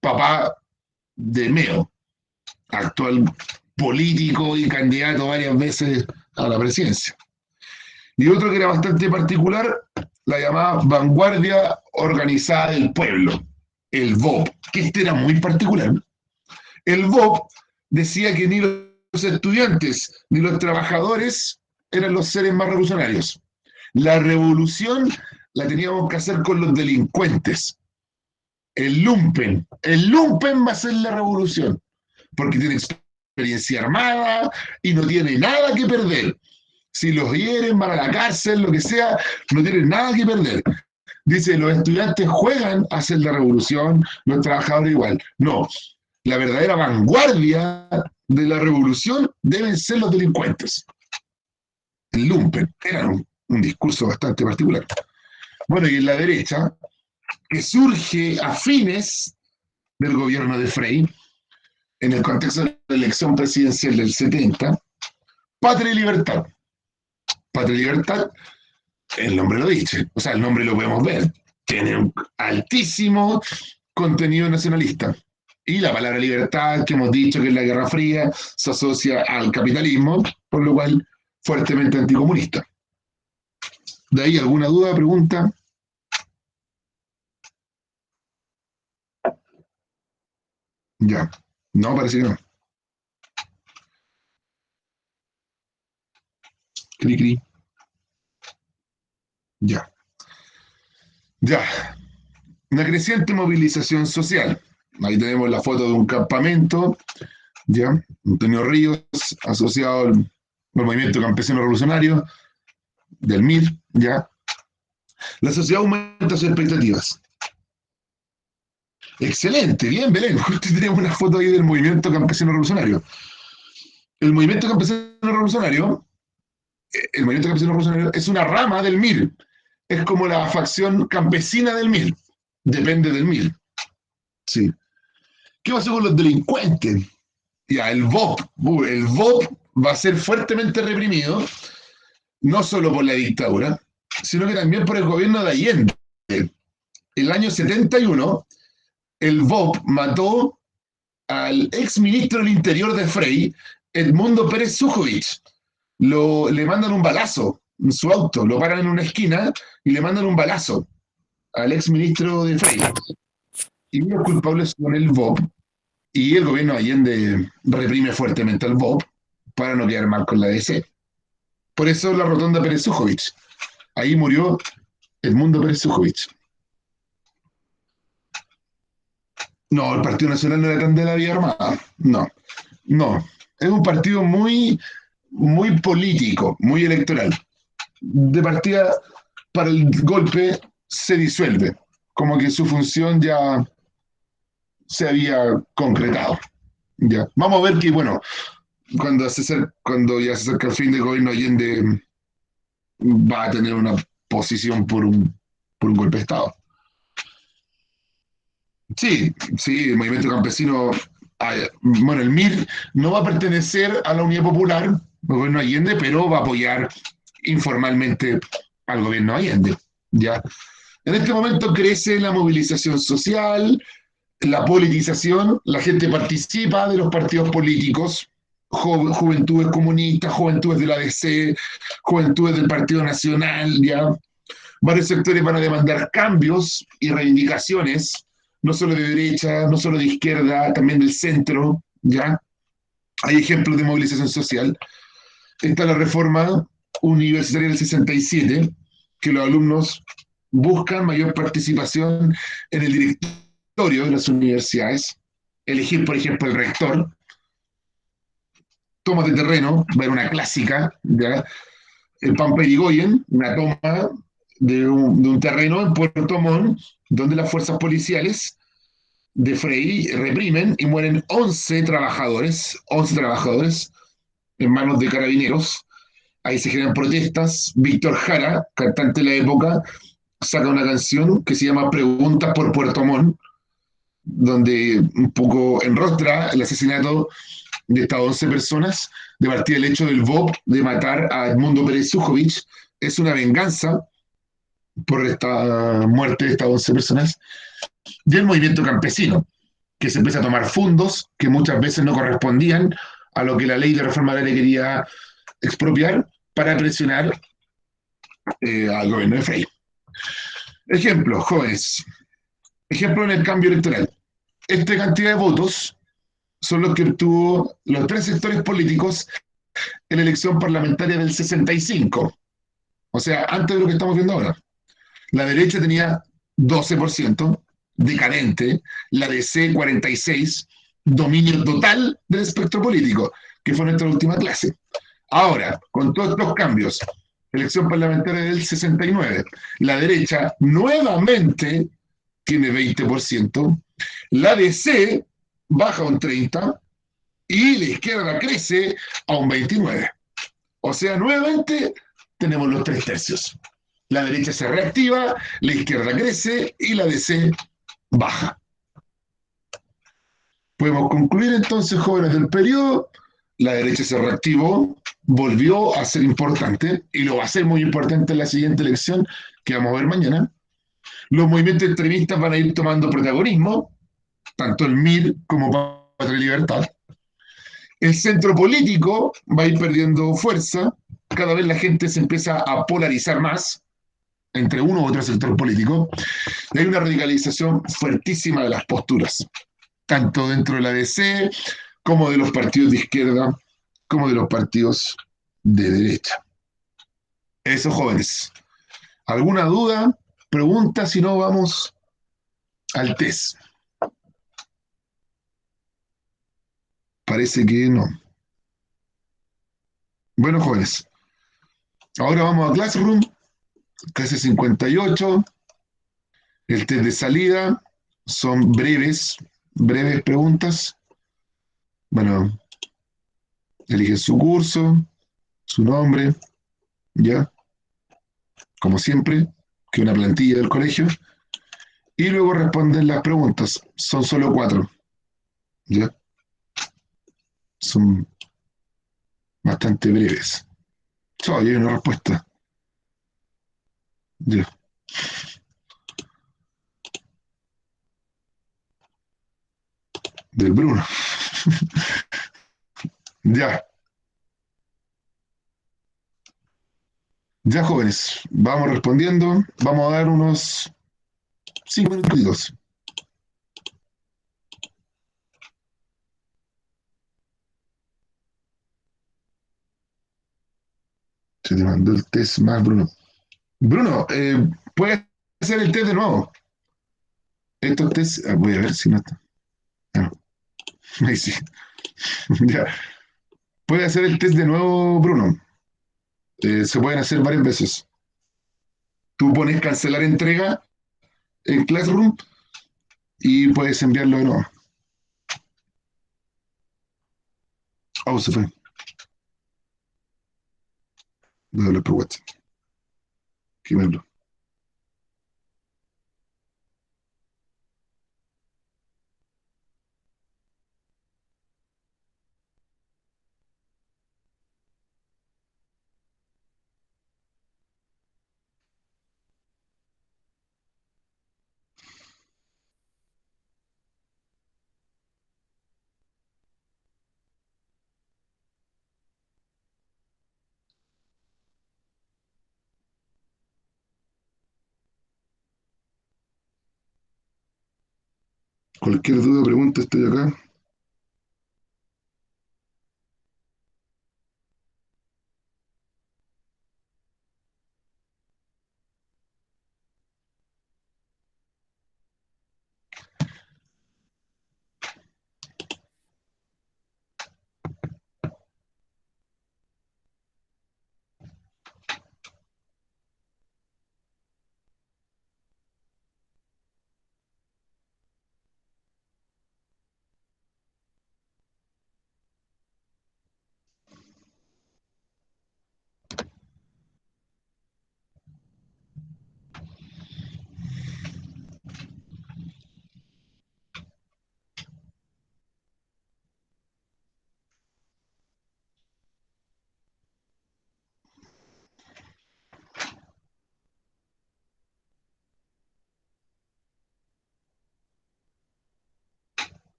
S1: papá de Meo, actual político y candidato varias veces a la presidencia. Y otro que era bastante particular, la llamada Vanguardia Organizada del Pueblo, el VOP, que este era muy particular. El VOP decía que ni los estudiantes ni los trabajadores eran los seres más revolucionarios. La revolución la teníamos que hacer con los delincuentes. El lumpen va a ser la revolución, porque tiene experiencia armada y no tiene nada que perder. Si los hieren, van a la cárcel, lo que sea, no tienen nada que perder. Dice, los estudiantes juegan a hacer la revolución, los trabajadores igual. No, la verdadera vanguardia de la revolución deben ser los delincuentes. El lumpen era un discurso bastante particular. Bueno, y en la derecha, que surge a fines del gobierno de Frei, en el contexto de la elección presidencial del 70, Patria y Libertad. Patria y Libertad, el nombre lo dice, o sea, el nombre lo podemos ver, tiene un altísimo contenido nacionalista. Y la palabra libertad, que hemos dicho que en la Guerra Fría se asocia al capitalismo, por lo cual fuertemente anticomunista. ¿De ahí alguna duda, pregunta? Ya, no, parece que no. Cri, cri. Ya. Ya. Una creciente movilización social. Ahí tenemos la foto de un campamento, ya, Antonio Ríos, asociado al movimiento campesino revolucionario, del MIR, ya. La sociedad aumenta sus expectativas. Excelente, bien, Belén. Justo tenemos una foto ahí del movimiento campesino revolucionario. El movimiento campesino revolucionario, el movimiento campesino revolucionario es una rama del MIR. Es como la facción campesina del MIR. Depende del MIR. Sí. ¿Qué pasó con los delincuentes? Ya, el VOP va a ser fuertemente reprimido, no solo por la dictadura, sino que también por el gobierno de Allende. El año 71, el VOP mató al ex ministro del Interior de Frei, Edmundo Pérez Sujovic. Le mandan un balazo en su auto, lo paran en una esquina y le mandan un balazo al ex ministro de Frei. Y los culpables son el VOP, y el gobierno de Allende reprime fuertemente al VOP para no quedar mal con la DC. Por eso la rotonda Pérez Sujovic. Ahí murió Edmundo Pérez Sujovic. No, el Partido Nacional no era tan de la vía armada. No, no. Es un partido muy, muy político, muy electoral. De partida, para el golpe se disuelve. Como que su función ya se había concretado. Ya. Vamos a ver que, bueno, cuando ya se acerca el fin del gobierno, Allende va a tener una posición por un golpe de Estado. Sí, sí, el movimiento campesino, bueno, el MIR no va a pertenecer a la Unidad Popular, el gobierno Allende, pero va a apoyar informalmente al gobierno Allende. ¿Ya? En este momento crece la movilización social, la politización, la gente participa de los partidos políticos, juventudes comunistas, juventudes de la DC, juventudes del Partido Nacional, ¿ya? Varios sectores van a demandar cambios y reivindicaciones, no solo de derecha, no solo de izquierda, también del centro, ¿ya? Hay ejemplos de movilización social. Está la reforma universitaria del 67, que los alumnos buscan mayor participación en el directorio de las universidades, elegir, por ejemplo, el rector, tomas de terreno, ver una clásica, ¿ya? El Pampa Irigoyen, una toma de un terreno en Puerto Montt, donde las fuerzas policiales de Frei reprimen y mueren 11 trabajadores en manos de carabineros. Ahí se generan protestas. Víctor Jara, cantante de la época, saca una canción que se llama Preguntas por Puerto Montt, donde un poco enrostra el asesinato de estas 11 personas, de partir del hecho del BOP de matar a Edmundo Pérez Sujovic. Es una venganza por esta muerte de estas 11 personas. Y el movimiento campesino, que se empieza a tomar fondos que muchas veces no correspondían a lo que la ley de reforma agraria quería expropiar para presionar al gobierno de Frey. Ejemplo, jóvenes. Ejemplo en el cambio electoral. Esta cantidad de votos son los que obtuvo los tres sectores políticos en la elección parlamentaria del 65. O sea, antes de lo que estamos viendo ahora. La derecha tenía 12%, decadente, la DC 46%, dominio total del espectro político, que fue nuestra última clase. Ahora, con todos estos cambios, elección parlamentaria del 69, la derecha nuevamente tiene 20%, la DC baja un 30% y la izquierda crece a un 29%. O sea, nuevamente tenemos los tres tercios. La derecha se reactiva, la izquierda crece y la DC baja. Podemos concluir entonces, jóvenes del periodo, la derecha se reactivó, volvió a ser importante y lo va a ser muy importante en la siguiente elección que vamos a ver mañana. Los movimientos extremistas van a ir tomando protagonismo, tanto el MIR como Patria y Libertad. El centro político va a ir perdiendo fuerza, cada vez la gente se empieza a polarizar más entre uno u otro sector político, y hay una radicalización fuertísima de las posturas, tanto dentro de la DC como de los partidos de izquierda, como de los partidos de derecha. Eso, jóvenes. ¿Alguna duda? Pregunta, si no, vamos al test. Parece que no. Bueno, jóvenes, ahora vamos a Classroom, clase 58. El test de salida son breves preguntas. Bueno, eligen su curso, su nombre, ya, como siempre, que una plantilla del colegio, y luego responden las preguntas. Son solo 4, ya, son bastante breves. Solo hay una respuesta, ya, del Bruno. Ya, ya, jóvenes, vamos respondiendo. Vamos a dar unos 5 minutitos. Se te mandó el test más, Bruno. Bruno, ¿puedes hacer el test de nuevo? Estos test, voy a ver si no está. Ah, no. Ahí sí. Ya. Puede hacer el test de nuevo, Bruno. Se pueden hacer varias veces. Tú pones cancelar entrega en Classroom y puedes enviarlo de nuevo. Oh, se fue. Dale por WhatsApp. Qué malo. Cualquier duda o pregunta, estoy acá.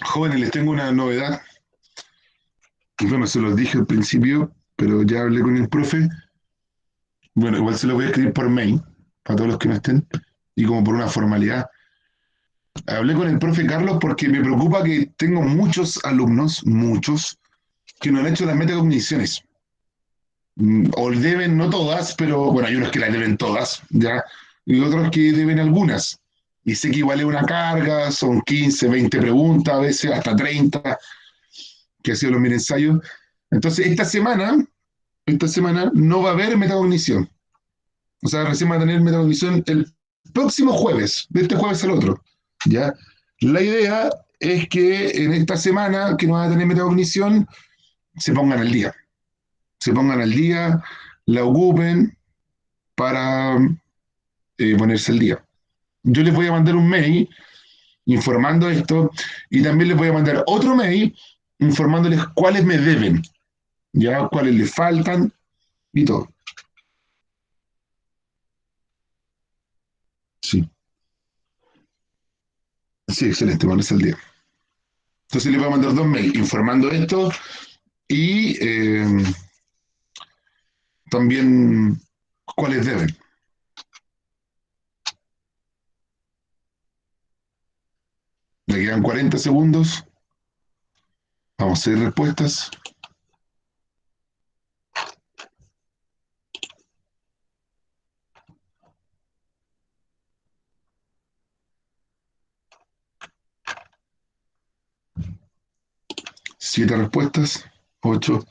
S1: Jóvenes, les tengo una novedad. Y bueno, se los dije al principio, pero ya hablé con el profe. Bueno, igual se lo voy a escribir por mail, para todos los que no estén, y como por una formalidad. Hablé con el profe Carlos porque me preocupa que tengo muchos alumnos, muchos, que no han hecho las metacogniciones. O deben, no todas, pero bueno, hay unos que las deben todas, ¿ya? Y otros que deben algunas. Y sé que igual es una carga, son 15, 20 preguntas, a veces hasta 30, que ha sido los mini ensayos. Entonces, esta semana no va a haber metacognición. O sea, recién va a tener metacognición el próximo jueves, de este jueves al otro, ¿ya? La idea es que en esta semana que no va a tener metacognición, se pongan al día. Se pongan al día, la ocupen para ponerse al día. Yo les voy a mandar un mail informando esto y también les voy a mandar otro mail informándoles cuáles me deben, ya cuáles les faltan y todo. Sí, sí, excelente, ponerse al día. Entonces les voy a mandar dos mails informando esto y también cuáles deben. Le quedan 40 segundos. Vamos a hacer respuestas. Siete respuestas. Ocho.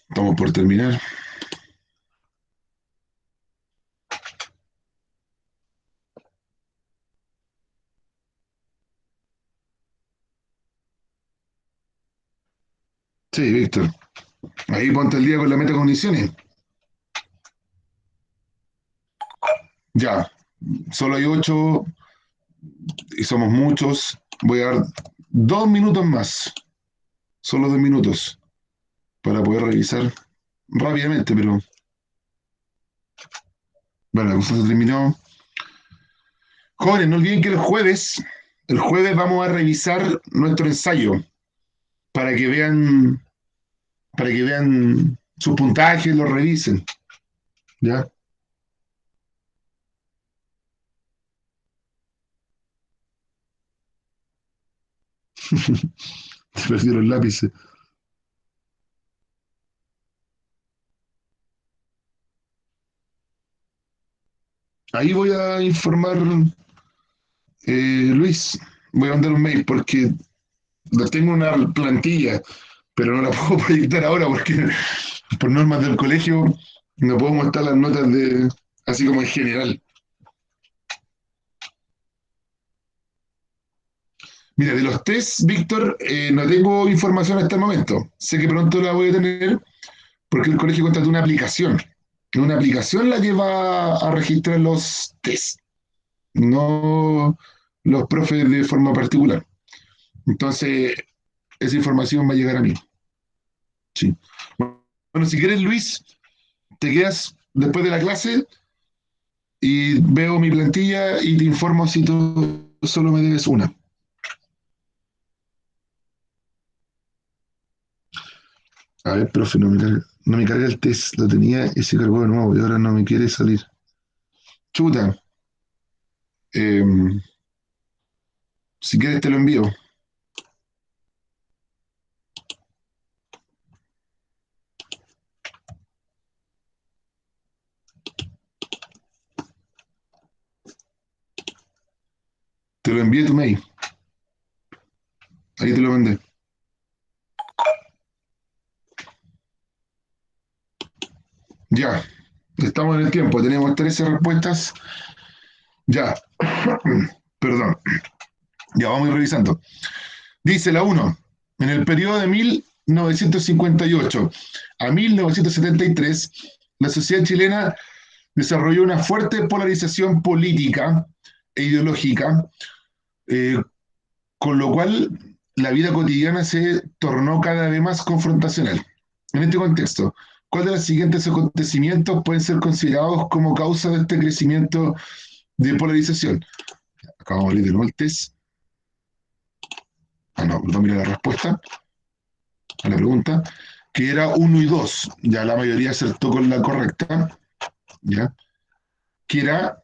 S1: Estamos por terminar. Sí, Víctor. Ahí ponte el día con la metacogniciones. Ya. Solo hay ocho y somos muchos. Voy a dar 2 minutos más. Solo 2 minutos para poder revisar rápidamente, pero bueno, la cosa se terminó. Jóvenes, no olviden que el jueves vamos a revisar nuestro ensayo para que vean, para que vean sus puntajes, los revisen, ¿ya? Se perdieron los lápices. Ahí voy a informar, Luis, voy a mandar un mail porque tengo una plantilla, pero no la puedo proyectar ahora porque por normas del colegio no puedo mostrar las notas de así como en general. Mira, de los test, Víctor, no tengo información hasta el momento. Sé que pronto la voy a tener porque el colegio contrató una aplicación. Es una aplicación la que va a registrar los test, no los profes de forma particular. Entonces, esa información va a llegar a mí. Sí. Bueno, si quieres, Luis, te quedas después de la clase y veo mi plantilla y te informo si tú solo me debes una. A ver, profe, no me carga el test, lo tenía y se cargó de nuevo y ahora no me quiere salir. Chuta, eh, si quieres te lo envío. Te lo envié tu mail. Ahí te lo mandé. Ya, estamos en el tiempo, tenemos 13 respuestas. Ya, perdón, ya vamos a ir revisando. Dice la uno: en el periodo de 1958 a 1973, la sociedad chilena desarrolló una fuerte polarización política e ideológica, eh, con lo cual la vida cotidiana se tornó cada vez más confrontacional. En este contexto, ¿cuál de los siguientes acontecimientos pueden ser considerados como causa de este crecimiento de polarización? Acabamos de leer de nuevo el test. Ah, no, no mira la respuesta a la pregunta, que era uno y 2. Ya la mayoría acertó con la correcta, ¿ya? Que era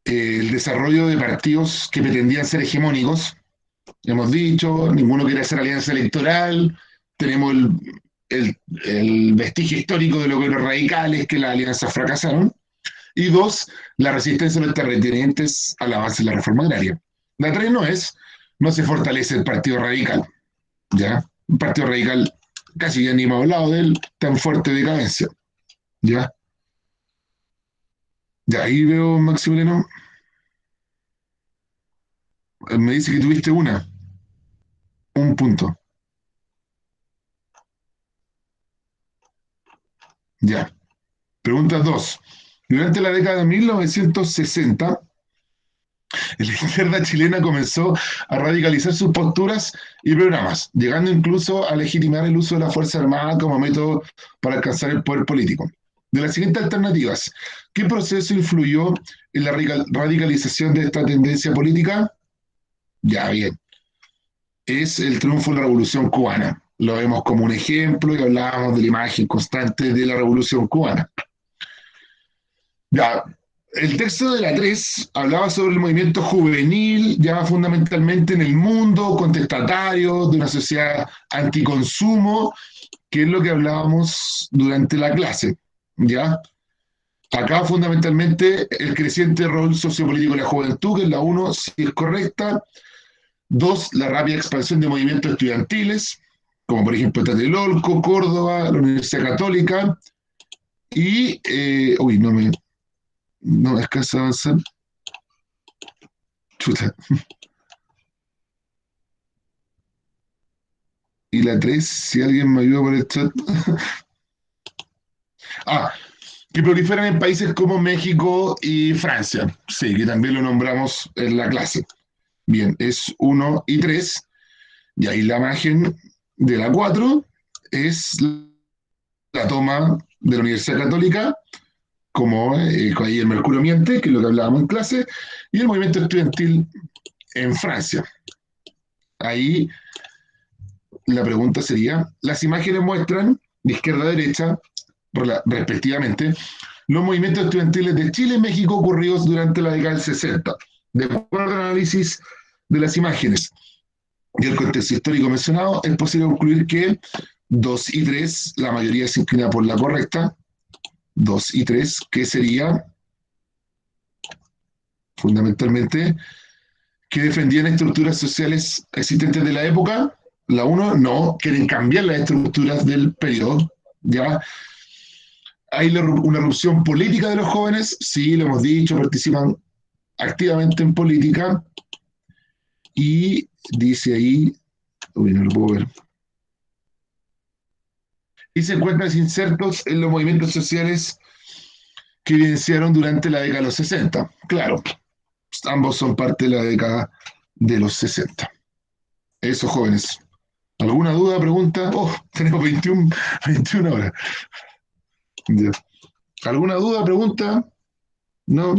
S1: el desarrollo de partidos que pretendían ser hegemónicos. Hemos dicho, ninguno quiere hacer alianza electoral, tenemos el vestigio histórico de los gobiernos radicales, que las alianzas fracasaron. Y 2, la resistencia de los terratenientes al avance de la reforma agraria. La 3 no se fortalece el Partido Radical, ¿ya? Un Partido Radical casi ya ni hemos hablado de él, tan fuerte decadencia, ¿ya? Ya ahí veo, Maximiliano, me dice que tuviste un punto, ya. Pregunta 2. Durante la década de 1960, la izquierda chilena comenzó a radicalizar sus posturas y programas, llegando incluso a legitimar el uso de la Fuerza Armada como método para alcanzar el poder político. De las siguientes alternativas, ¿qué proceso influyó en la radicalización de esta tendencia política? Ya, bien. Es el triunfo de la Revolución Cubana. Lo vemos como un ejemplo y hablábamos de la imagen constante de la Revolución Cubana. Ya, el texto de la 3 hablaba sobre el movimiento juvenil, ya fundamentalmente en el mundo contestatario de una sociedad anticonsumo, que es lo que hablábamos durante la clase, ¿ya? Acá fundamentalmente el creciente rol sociopolítico de la juventud, que es la uno, si es correcta. 2, la rápida expansión de movimientos estudiantiles, como por ejemplo Tlatelolco, Córdoba, la Universidad Católica. Y, uy, no me alcanza a avanzar. Chuta. Y la 3, si alguien me ayuda por el chat. Ah, que proliferan en países como México y Francia. Sí, que también lo nombramos en la clase. Bien, es uno y 3. Y ahí la imagen de la 4 es la toma de la Universidad Católica, como ahí el Mercurio Miente, que es lo que hablábamos en clase, y el movimiento estudiantil en Francia. Ahí la pregunta sería, las imágenes muestran de izquierda a derecha, respectivamente, los movimientos estudiantiles de Chile y México ocurridos durante la década del 60. De acuerdo al análisis de las imágenes y el contexto histórico mencionado, es posible concluir que 2 y 3, la mayoría se inclina por la correcta, 2 y 3, que sería fundamentalmente que defendían estructuras sociales existentes de la época. La uno, no, quieren cambiar las estructuras del periodo, ¿ya? Hay una erupción política de los jóvenes, sí, lo hemos dicho, participan activamente en política y dice ahí, uy, no lo puedo ver, y se encuentran insertos en los movimientos sociales que evidenciaron durante la década de los 60. Claro, ambos son parte de la década de los 60. Eso, jóvenes. ¿Alguna duda, pregunta? Oh, tenemos 21 horas. Ya. ¿Alguna duda, pregunta? No.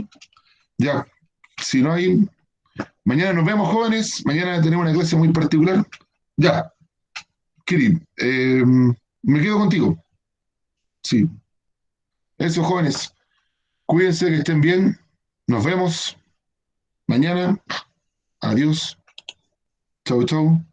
S1: Ya. Si no hay, mañana nos vemos, jóvenes. Mañana tenemos una clase muy particular. Ya, Kiri, me quedo contigo. Sí. Eso, jóvenes. Cuídense, que estén bien. Nos vemos mañana. Adiós. Chau, chau.